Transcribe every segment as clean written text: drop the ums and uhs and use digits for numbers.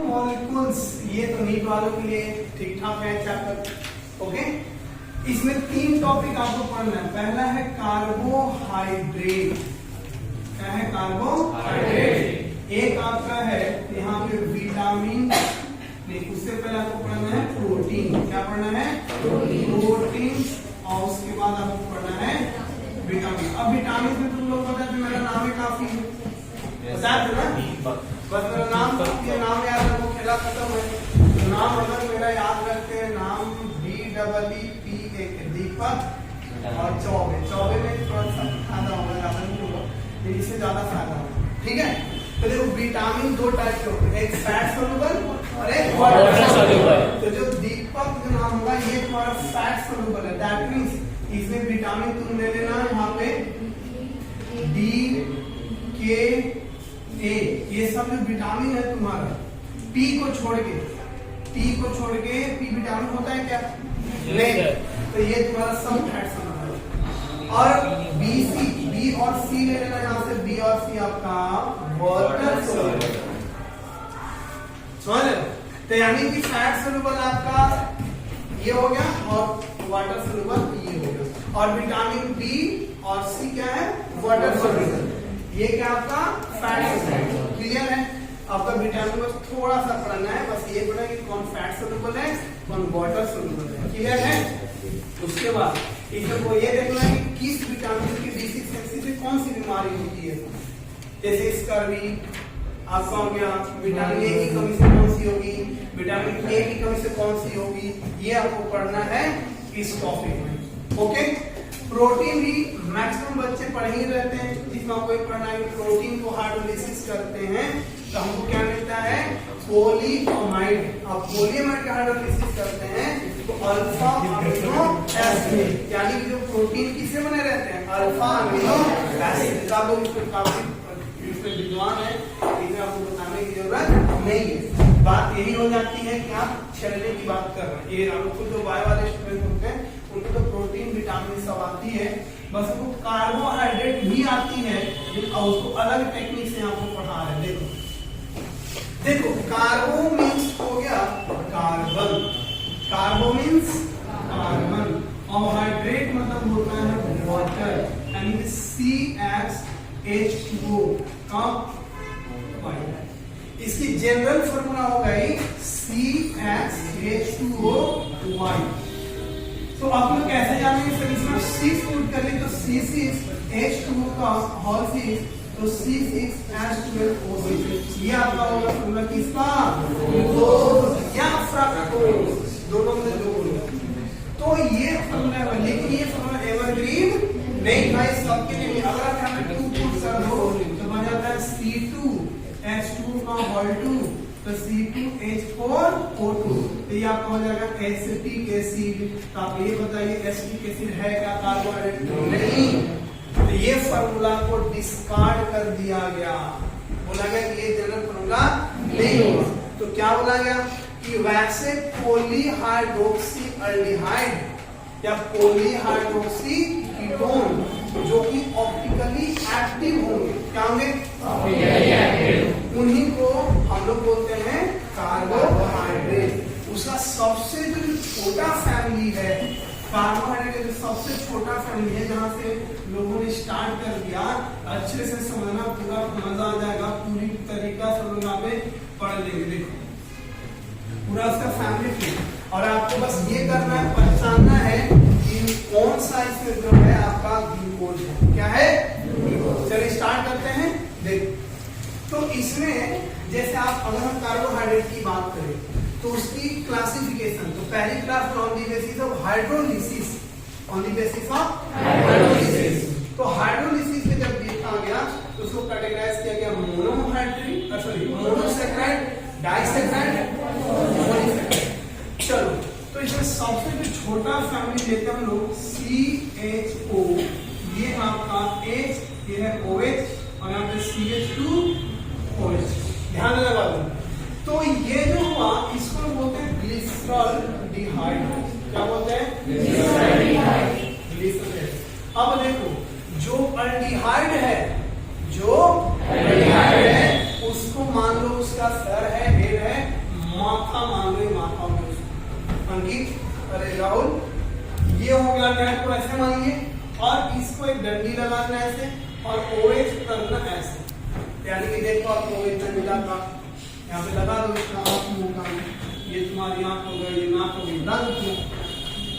Molecules, ये तो NEET वालों के लिए ठीक ठाक है चैप्टर। ओके, इसमें 3 टॉपिक आपको पढ़ना है। पहला है कार्बोहाइड्रेट। क्या है? कार्बोहाइड्रेट। एक आपका है यहाँ पे विटामिन, नहीं उससे पहले आपको पढ़ना है प्रोटीन। क्या पढ़ना है? प्रोटीन। और उसके बाद आपको पढ़ना है विटामिन। अब विटामिन में तुम लोग पता है मेरा नाम है काफी बता दो ना, बस मेरा नाम काफी है, नाम याद रखो, खेला खत्म है। नाम अगर मेरा याद रखते हैं, नाम DEEP दीपक और चौबे में थोड़ा सा फायदा होगा, ज्यादा नहीं होगा, लेकिन इससे ज्यादा फायदा होगा। ठीक है, तो देखो विटामिन 2 टाइप के होते हैं, एक फैट सोल्यूबल और एक वाटर सोल्यूबल। तो जो दीपक जो नाम होगा ये तुम्हारा फैट सोल्यूबल है। दैट मींस इसमें विटामिन तुम ले लेना यहाँ पे D, K, A, ये सब जो विटामिन है तुम्हारा, P को छोड़ के P विटामिन होता है क्या? नहीं, तो ये तुम्हारा सब फैट सोल्यूबल है। और B और C ले लेना यहाँ से, B और C आपका वाटर सोल्यूबल। समझ लो, तो यानी कि फैट सोल्यूबल आपका ये हो गया और वाटर सोल्यूबल ये हो गया। और विटामिन B और C क्या है? Water soluble. ये क्या आपका फैट सोल्यूबल। क्लियर है? आपका विटामिन बस थोड़ा सा पढ़ना है, बस ये पढ़ना है कि कौन फैट सोल्यूबल है कौन वाटर सोल्यूबल है। क्लियर है? उसके बाद इसमें वो ये देखना है कि किस विटामिन की डिफिशियंसी से कौन सी बीमारी होती है। जैसे स्कर्वी आपका हो गया, विटामिन ए की कमी से कौन सी होगी, विटामिन ए की कमी से कौन सी होगी, ये आपको पढ़ना है इस टॉपिक में। ओके, प्रोटीन भी मैक्सिमम बच्चे पढ़ ही रहते हैं, जिसमें आपको एक पढ़ना है प्रोटीन को हाइड्रोलाइसिस करते हैं तो हमको क्या मिलता है? पॉलीअमाइड। आप पॉलीअमाइड का हाइड्रोलाइसिस करते हैं तो अल्फा अमीनो एसिड, यानी कि जो प्रोटीन किससे बने रहते हैं? Alpha amino acid. आप लोग इसको काफी विद्वान है, इसे आपको बताने की जरूरत नहीं है। बात यही हो जाती है कि आप चलने की बात कर रहे हैं। ये हम लोग जो बायो वाले स्टूडेंट होते हैं उनको तो प्रोटीन विटामिन सब आती है, बस उनको कार्बोहाइड्रेट भी आती है, और उसको अलग टेक्निक से आपको पढ़ा रहे हैं। देखो कार्बो मीन्स हो गया कार्बन, कार्बो मीन्स कार्बन, और हाइड्रेट मतलब होता है वाटर, यानी कि CH2O का इसकी जनरल फॉर्मूला होगा CH2OY। तो आप लोग कैसे जानेंगे? सर इसमें 6 पुट कर ले तो C6H2O का होल 6 तो C6H12O6। ये आपका होगा फॉर्मूला किसका? या फ्रक्टोज, दोनों में जो बोलूंगा तो ये फॉर्मूला है, लेकिन ये फॉर्मूला एवरग्रीन नहीं भाई, सबके लिए। अगर आप यहाँ पे 2 पुट कर दो तो बन जाता है C2H2 का होल 2 तो C2H4O2। तो ये आपका हो जाएगा एसिटिक एसिड। तो आप ये बताइए एसिटिक एसिड है क्या कार्बोहाइड्रेट? नहीं। तो ये फार्मूला को डिस्कार्ड कर दिया गया, बोला गया कि ये जनरल फार्मूला नहीं होगा। तो क्या बोला गया कि वैसे पॉलीहाइड्रोक्सी एल्डिहाइड या पॉलीहाइड्रोक्सी कीटोन जो कि ऑप्टिकली एक्टिव होंगे, क्या होंगे? उन्हीं को हम लोग बोलते हैं कार्बोहाइड्रेट। उसका सबसे जो छोटा फैमिली है कार्बोहाइड्रेट का, जो सबसे छोटा फैमिली है, जहां से लोगों ने स्टार्ट कर दिया, अच्छे से समझना, पूरा मजा आ जाएगा, पूरी तरीका से लोग यहाँ पे पढ़ लेंगे। देखो पूरा उसका फैमिली ट्री, और आपको बस ये करना है, पहचानना है कि कौन सा इसमें जो है आपका ग्लूकोज है। क्या है? ग्लूकोज। चलिए स्टार्ट करते हैं। देखो तो इसमें जैसे आप अगर हम कार्बोहाइड्रेट की बात करें तो उसकी क्लासिफिकेशन, तो पहली class on the basis of hydrolysis, on the basis of hydrolysis. तो हाइड्रोलिसिस में जब देखा गया तो उसको कैटेगराइज किया गया monohydrate, sorry monosaccharide, disaccharide, polysaccharide. चलो तो इसमें सबसे जो छोटा फैमिली लेते हैं हम लोग CHO, ये आपका H, ये है OH और यहाँ पे CH2OH। ध्यान देना बात। तो ये जो हुआ इसको बोलते हैं ग्लिसरॉल्डिहाइड। क्या बोलते हैं? ग्लिसरॉल्डिहाइड। अब देखो जो अल्डिहाइड है, जो अल्डिहाइड है उसको मान लो उसका सर है, हेड है अंकित, अरे राहुल, ये हो गया नेट को ऐसे मानिए और इसको एक डंडी लगाना ऐसे और OH करना ऐसे, यानी कि देखो आप OH में मिला था, यहाँ पे लगा दो इसका आँख मुँह का, ये तुम्हारी आँख हो गई, ये नाक हो गई, लगा दो,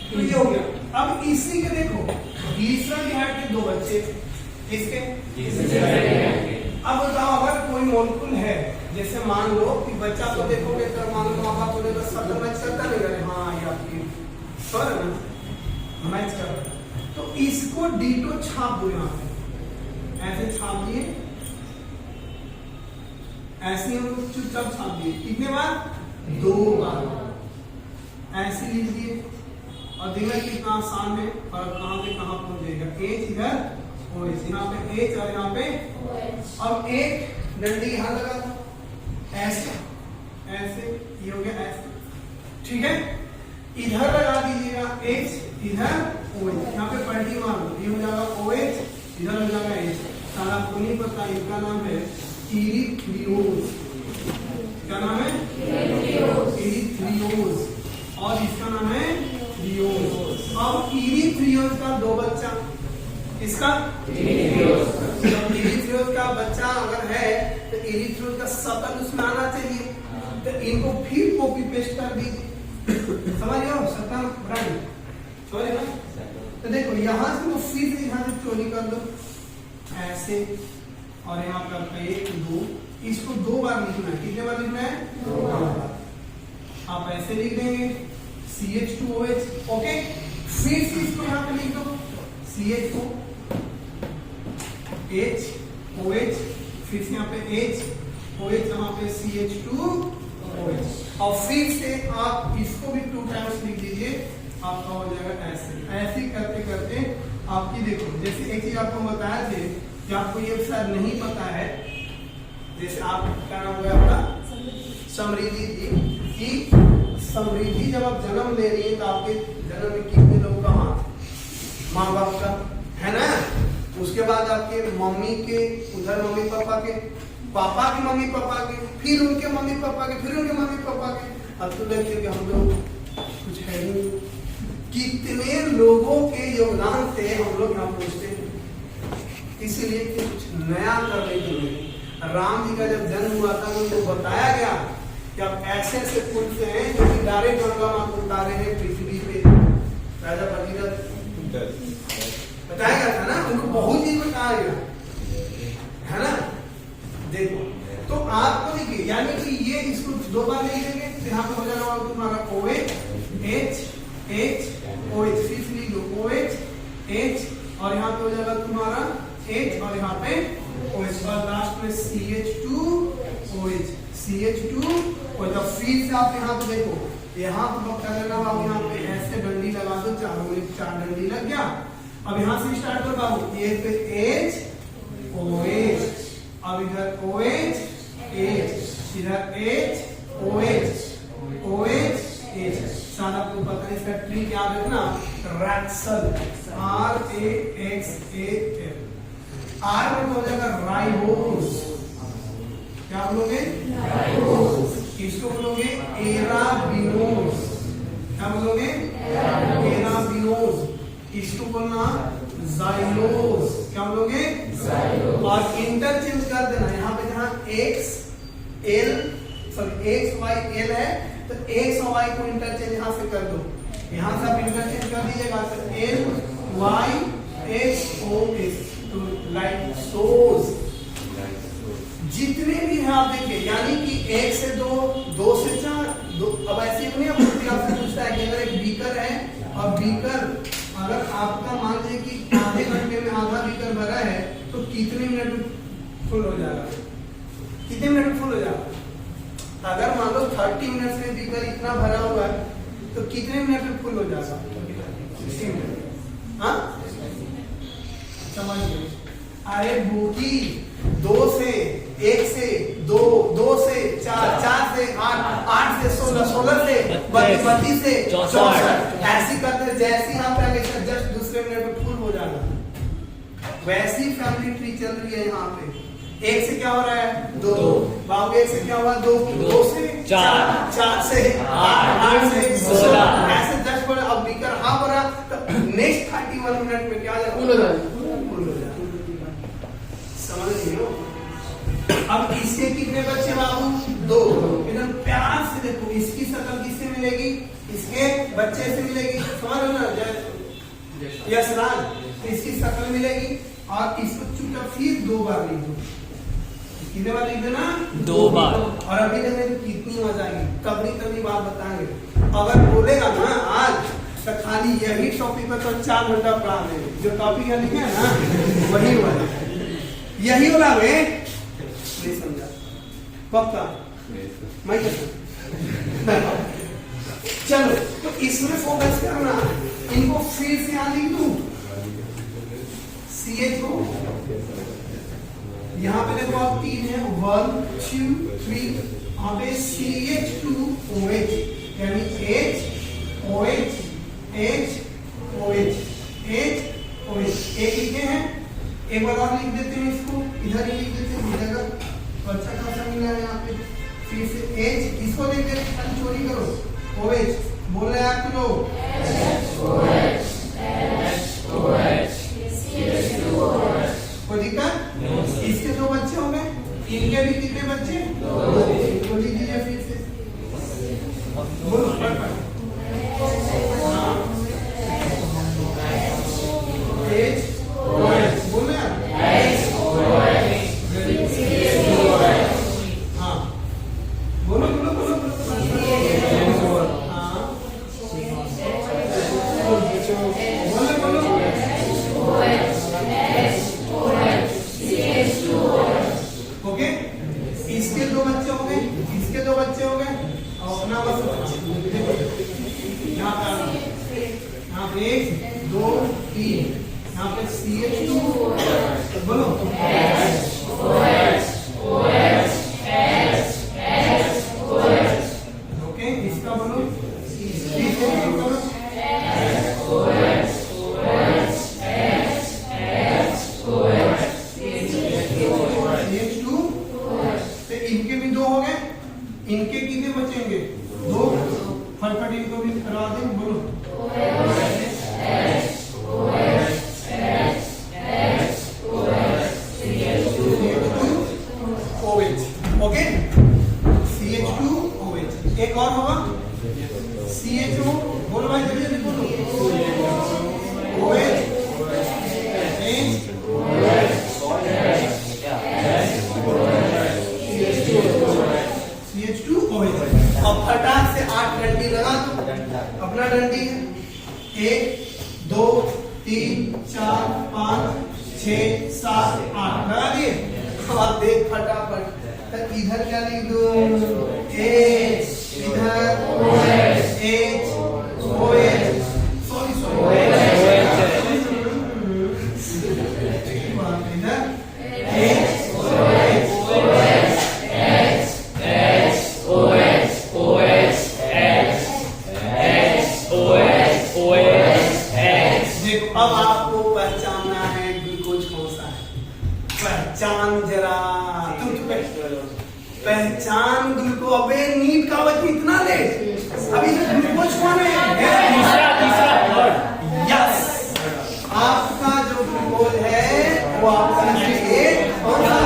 तो ये हो गया। अब इसी के देखो ग्लिसरॉल हैड के दो बच्चे, इसके अब बताओ अगर कोई मॉलिक्यूल है, जैसे मान लो कि बच्चा को देखोगे तो मान लो माँ बाप बोले बस सब मैच करता नहीं करे, हाँ ये आपकी सर है ना मैच कर, तो इसको D2 छाप दो, यहाँ पे ऐसे छाप दिए, ऐसे हम लोग चुपचाप छाप दिए, कितने बार? 2 बार ऐसे लिख दिए और देखना कितना आसान है और कहां पे कहां पहुंच जाएगा। H इधर OH, यहाँ पे H और यहाँ पे OH। अब एक डंडी यहाँ लगा दो ऐसे ऐसे, ये हो गया ऐसे, ठीक है। इधर लगा दीजिएगा H, इधर OH, यहाँ पे पलटी मार दो, ये हो जाएगा OH, इधर हो जाएगा H। सारा आपको नहीं पता, इनका नाम है इरिथ्रियोज। क्या नाम है? इरिथ्रियोज, और इसका नाम है थ्रियोज। अब इरिथ्रियोज का 2 बच्चा, इसका इरिथ्रियोज का बच्चा अगर है तो इरिथ्रियोज का शकल उसमें आना चाहिए, तो इनको फिर कॉपी पेस्ट कर दीजिए, समझ रहे हो? शकल बना छोड़े ना, तो देखो यहाँ से वो फिर से यहाँ से चोरी कर दो ऐसे, और यहाँ पर आपका 1 2, इसको 2 बार लिखना है, कितने बार लिखना है? 2 बार। आप ऐसे लिख देंगे CH2OH, ओके। फिर से इसको यहाँ पे लिख दो CH2 H OH, फिर से यहाँ पे H OH, यहाँ पे CH2OH, और फिर से आप इसको भी 2 टाइम्स लिख दीजिए, आपका हो जाएगा ऐसे। ऐसे करते करते आपकी देखो, जैसे एक चीज आपको बताया थे कि आपको ये शायद नहीं पता है, जैसे आप क्या नाम है आपका? समृद्धि जी, कि समृद्धि जब आप जन्म ले रही है तो आपके जन्म में कितने लोगों का हाथ? माँ बाप का है ना, उसके बाद आपके मम्मी के, उधर मम्मी पापा के, पापा के मम्मी पापा के, फिर उनके मम्मी पापा के, फिर उनके मम्मी पापा के, अब तो देखिए कि हम लोग कुछ है ही नहीं, कितने लोगों के योगदान से हम लोग यहाँ पहुंचते हैं। इसीलिए कुछ नया करने के लिए राम जी का जब जन्म हुआ था तो उनको बताया गया कि आप ऐसे ऐसे फूल से हैं जो कि डायरेक्ट गंगा माँ को उतारे हैं पृथ्वी पे, राजा भगीरथ बताया गया था ना, उनको बहुत चीज बताया गया है ना। देखो तो आपको देखिए, यानी कि ये इसको 2 बार लिख देंगे, तो यहाँ पे हो जाएगा तुम्हारा OH H H OH, फिर लिख दो OH H, और यहाँ पे हो जाएगा तुम्हारा H, और यहाँ पे OH, और लास्ट में CH2OH CH2OH। तो फिर से आप यहाँ पे देखो, यहाँ पे क्या करना, आप यहाँ पे ऐसे डंडी लगा दो, चारों में 4 डंडी लग गया। अब यहाँ से स्टार्ट कर बाबू, ये पे H OH, अब इधर OH H, इधर H OH OH H। शायद आपको पता है इसका ट्री क्या रखना, रैक्सल, RAXAL। R में हो जाएगा राइबोस, क्या बोलोगे? राइबोस। इसको बोलोगे एराबिनोज, क्या बोलोगे? एराबिनोज। इसको बोलना जाइलोज, क्या बोलोगे? जाइलोज। और इंटरचेंज कर देना, यहाँ पे जहाँ X Y L है तो X और Y को इंटरचेंज यहाँ से कर दो, यहाँ से आप इंटरचेंज कर दीजिएगा, तो L Y X O S, तो लाइसोज। जितने भी हैं आप देखिए, यानी कि 1 से 2, 2 से 4, 2, अब ऐसे ही नहीं आपसे पूछता है कि अगर एक बीकर है और बीकर अगर आपका मान लीजिए कि आधे घंटे में आधा बीकर भरा है तो कितने मिनट में फुल हो जाएगा? कितने मिनट में फुल हो जाएगा? अगर मान लो 30 मिनट में बीकर इतना भरा हुआ है तो कितने मिनट में फुल हो जाएगा? 60 मिनट। हाँ समझ गए? अरे बुकी 2 से 1 से 2, 2 से 4, 4 से 8, 8 से 16, 16 से 32 से 64, ऐसी करते जैसी यहाँ पे आगे जस्ट दूसरे मिनट में फुल हो जाना। वैसी फैमिली ट्री चल रही है यहाँ पे, एक से क्या हो रहा है 2, बाबू एक से क्या हुआ 2, 2 से 4, 4 से 8, 8 से 16, ऐसे 10 पर अब बीकर हाफ हो रहा, तो नेक्स्ट 31 मिनट में क्या हो जाएगा, समझ रहे हो। अब इसके कितने बच्चे बाबू 2, इधर प्यार से देखो इसकी शक्ल किससे मिलेगी, इसके बच्चे से मिलेगी, समझ लो ना यस राज, इसकी शक्ल मिलेगी और इसको चुपचाप फिर 2 बार लिख दो, कितने बार लिख देना 2 बार। और अभी देखने तो कितनी मजा आएगी, कभी बात बताएंगे, अगर बोलेगा ना आज तो खाली यही टॉपिक पर तो 4 घंटा पढ़ा देंगे, जो टॉपिक है लिखे है ना वही वाला यही वाला वे नहीं समझा पक्का मैं चलो तो इसमें फोकस करना, इनको फिर से यहाँ लिख दूं CH को, यहाँ पे देखो आप 3 है 1 2 3, यहाँ पे CH2OH यानी H OH H OH H OH एक लिखे हैं, एक बार और लिख देते हैं इसको, इधर ही लिख देते हैं मिलेगा तो अच्छा खासा मिला है यहाँ पे, फिर से H इसको देख के खाली चोरी करो, OH बोल रहे आप लोग कोई दिक्कत, इसके 2 बच्चे हो गए, इनके भी कितने बच्चे 2, तो लिख दीजिए फिर से बोलो बोले हाँ बोलो बोलो बोलो ओके, इसके 2 बच्चे हो गए, इसके 2 बच्चे हो गए और अपना बस यहाँ पे 1 2 3, यहाँ पे CH2 बोलो ओके, इसका बोलो इनके भी 2 हो गए, इनके कितने बचेंगे 2, फटाफट इनको भी करवा दें बोलो ओके CH2OH, एक और होगा CH2 बोलो भाई जल्दी जल्दी बोलो OH CH2OH। अब फटाक से 8 डंडी लगा दो, अपना डंडी 1 2 3 4 5 6 7 8 लगा दिए, अब देख फटाफट तो इधर क्या लिख दो H, इधर H OH सॉरी इधर अब आपको पहचानना है ग्लूकोज कौन सा है, पहचान जरा तुम पहचान ग्लूकोज। अबे नीट का बच्चे इतना लेट, अभी ग्लूकोज कौन है यस, आपका जो ग्लूकोज है वो आपका कौन सा,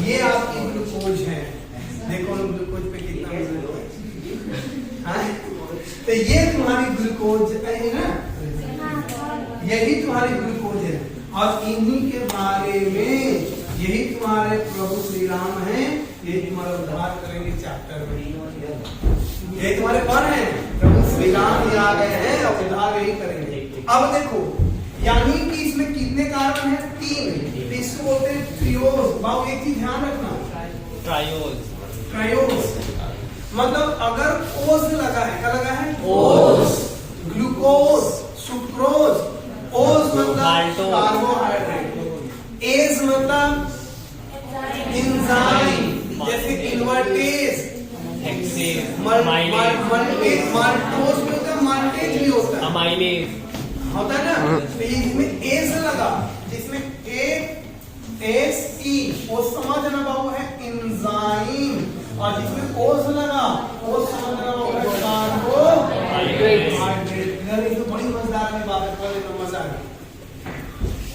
ये आपकी ग्लूकोज है, देखो ग्लूकोज पे कितना है, तो ये तुम्हारी ग्लूकोज है ना, यही तुम्हारी ग्लूकोज है। और इन्हीं के बारे में यही तुम्हारे प्रभु श्री राम हैं, यही तुम्हारा उद्धार करेंगे चैप्टर में, यही तुम्हारे कौन है प्रभु श्री राम ही आ गए हैं और उद्धार यही करेंगे। अब देखो यानी कि इसमें कितने कार्बन है 3, इसको बोलते हैं ट्रियोज। बाबू एक चीज ध्यान रखना, ट्रायोज मतलब अगर ओज लगा है, क्या लगा है ओज, ग्लूकोज सुक्रोज, ओज मतलब कार्बोहाइड्रेट, एज मतलब एंजाइम जैसे इन्वर्टेज, माल्टेज, माल्टोज में होता है, माल्टेज भी होता है, अमाइलेज होता है ना, तो इसमें एज लगा जिसमें ए SE वो समझना बाबू है एंजाइम, और जिसमें ओस लगा वो समझना बाबू है कार्बोहाइड्रेट। ये तो बड़ी मजेदार बात है, तो मजा आ गया।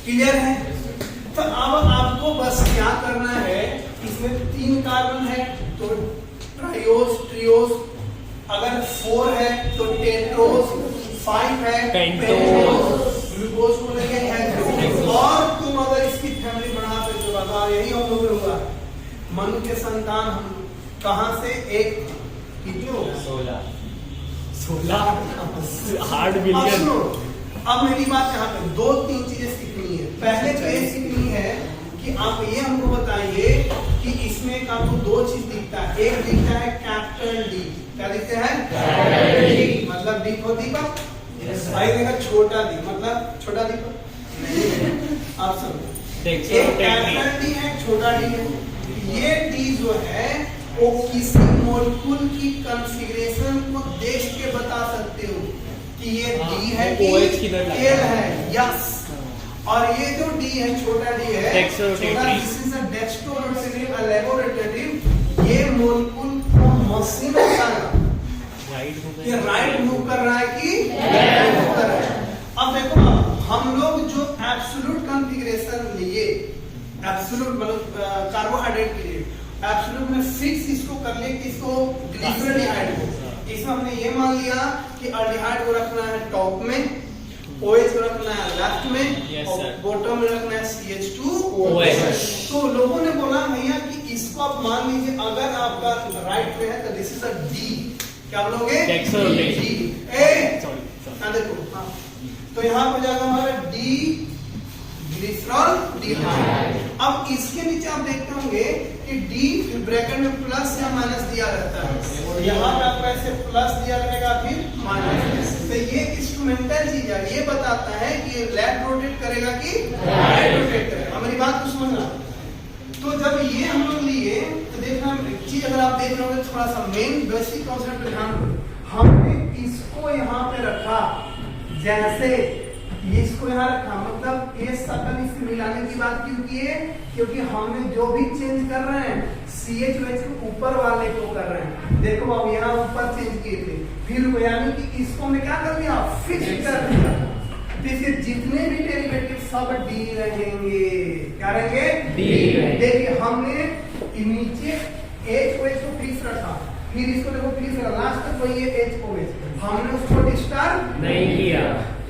क्लियर है? तो अब आपको बस क्या करना है, इसमें 3 कार्बन है तो ट्राइओस ट्रिओस, अगर 4 है तो टेट्रोस, 5 है पेंटोस, ग्लूकोज को लेके हेक्सोस। और तुम अगर इसकी फैमिली बढ़ा सकते हो तो यही हम लोग होगा मनु के संतान हम कहां से एक कितने हो 16 हार्ड बिलियन। अब मेरी बात यहाँ पे 2-3 चीजें सीखनी है। पहले तो ये सीखनी है कि आप ये हमको बताइए कि इसमें का तो 2 चीज दिखता है, एक दिखता है कैपिटल डी, क्या दिखता है डी, मतलब दीपक दीपक, भाई देखा छोटा दी मतलब छोटा दीपक, आप समझो एक कैपिटल डी है छोटा डी है। ये डी जो है वो किसी मॉलिक्यूल की कॉन्फ़िगरेशन को देख के बता सकते हो कि ये डी है कि एल है, यस। और ये जो डी है छोटा डी है, ये मॉलिक्यूल को मशीन बताएगा कि राइट मूव कर रहा है कि लेफ्ट मूव कर रहा है। अब देखो हम लोग जो एब्सोल्यूट कॉन्फ़िगरेशन लिए, एब्सोल्यूट मतलब कार्बोहाइड्रेट के लिए एब्सोल्यूट में फिक्स इसको कर लिए कि इसको ग्लिसरॉल्डिहाइड को, इसमें हमने ये मान लिया कि अल्डिहाइड को रखना है टॉप में, OH को रखना है लेफ्ट में, और बॉटम में रखना है CH2OH। तो लोगों ने बोला भैया कि इसको आप मान लीजिए अगर आपका राइट में है तो दिस इज अ डी, क्या बोलोगे डी, देखो हाँ, तो यहाँ पे जाएगा हमारा डी ग्लिसरॉल्डिहाइड। अब इसके नीचे आप देखते होंगे कि डी ब्रैकेट में प्लस या माइनस दिया रहता है, यहाँ पे आपको ऐसे प्लस दिया रहेगा फिर माइनस। तो ये इंस्ट्रूमेंटल चीज है, ये बताता है कि लेफ्ट रोटेट करेगा कि राइट रोटेट करेगा। हमारी बात को समझना। तो जब ये हम लोग लिए तो देखना चीज अगर आप देख रहे होंगे थोड़ा सा मेन बेसिक कॉन्सेप्ट पे ध्यान, हमने इसको यहाँ पे रखा, जैसे इसको यहाँ रखा, मतलब ये सकल इससे मिलाने की बात क्यों की है, क्योंकि हमने जो भी चेंज कर रहे हैं CH के ऊपर वाले को कर रहे हैं। देखो अब यहाँ ऊपर चेंज किए थे, फिर यानी कि इसको हमने क्या कर दिया फिक्स कर दिया, तो इसके जितने भी डेरिवेटिव सब डी रहेंगे, क्या रहेंगे डी। देखिए हमने नीचे H को फिक्स रखा, फिर इसको देखो फिक्स रखा, लास्ट तक वही है HOH, हमने उसको डिस्टर्ब नहीं किया,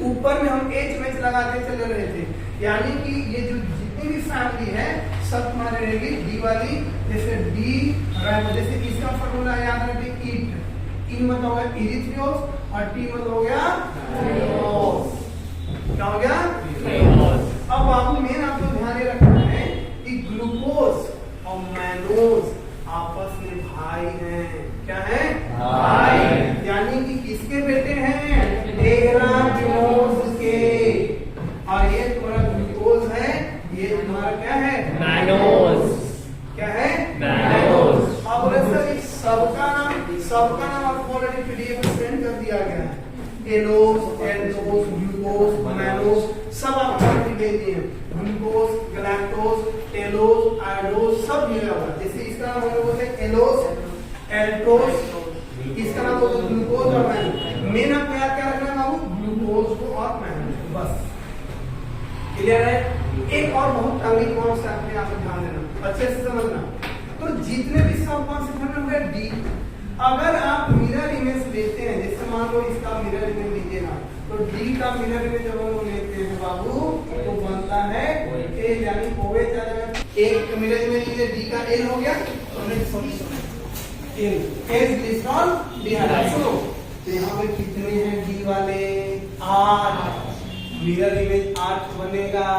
ऊपर में हम HOH लगाते चले रहे थे। यानी कि ये जो जितनी भी फैमिली है सब तुम्हारे रहेगी डी वाली, जैसे डी जैसे इसका फॉर्मूला याद रखिए ईट, ई मतलब हो गया इरिथ्रियोस और टी मतलब हो गया थ्रियोस, क्या हो गया थ्रियोस। अब बाबू मेन आपको ध्यान रखना है कि ग्लूकोज और मैनोज आपस में भाई हैं, क्या है भाई, यानी कि किसके बेटे हैं टेराबिनोज के, और ये तुम्हारा ग्लूकोज है, ये तुम्हारा क्या है मैनोज, क्या है मैनोज। अब सबका नाम आपको ऑलरेडी पीडीएफ में सेंड कर दिया गया है, एलोज एल्डोज ग्लूकोज मैनोज सब आपको ऑलरेडी दे दिए हैं, ग्लूकोज गैलेक्टोज टेलोज आयोडोज सब दिया हुआ है। जैसे इसका नाम हम लोग बोलते हैं एलोज एल्डोज, इसका नाम होता है ग्लूकोज और मैनोज। मेन आप क्या रखना है बाबू, ग्लूकोज को और मैनोज को, बस क्लियर है। एक और बहुत अगली कॉन्सेप्ट में आपको ध्यान देना, अच्छे से समझना। तो जितने भी सब कॉन्सेप्ट होंगे डी, अगर आप मिरर इमेज लेते हैं, जैसे मान लो इसका मिरर इमेज लीजिएगा, तो डी का मिरर इमेज जब हम लेते हैं बाबू तो बनता है ए, यानी OH आ जाएगा। एक मिरर इमेज लीजिए, डी का एल हो गया, एल ग्लिसरॉल्डिहाइड। सुनो तो यहाँ पे कितने हैं डी वाले 8, मिरर इमेज 8 बनेगा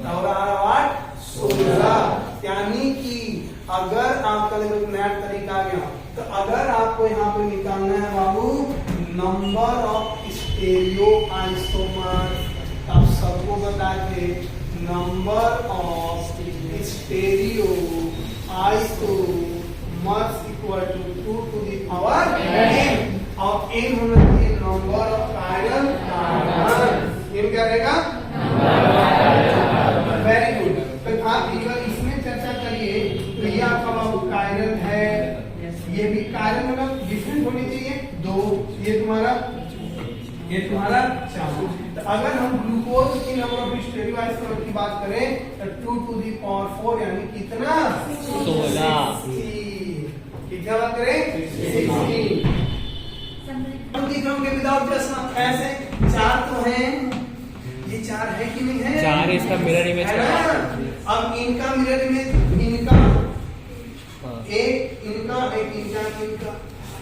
और 8 16, यानी कि अगर आपका नया तरीका आ गया तो अगर आपको यहाँ पे निकालना है बाबू नंबर ऑफ स्टेरियो आइसोमर, आप सबको बता के number of stereoisomers equal to 2 to the power n, और n होना चाहिए number of chiral carbon, n क्या रहेगा वेरी गुड। तो आप ये आपका बाबू कायरल है, ये भी कायरल मतलब डिफरेंट होनी चाहिए 2, ये तुम्हारा 4। तो अगर हम ग्लूकोज की नंबर ऑफ स्टेरियोआइसोटोप की बात करें तो 2 to the power 4 यानी कितना 16। कितना बात करें 16। हम देख रहे होंगे विदाउट चश्मा ऐसे 4 तो हैं, ये 4 है कि नहीं है? 4 इसका मिरर इमेज है का। ना? अब इनका मिरर इमेज इनका हाँ। एक इनका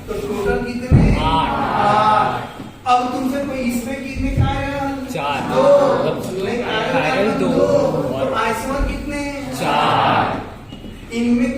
तो टोटल कितने 8। अब तुमसे कोई इसमें कितने कायरल 4। 2 कायरल 2 और आइसोमर कितने 4। इनमें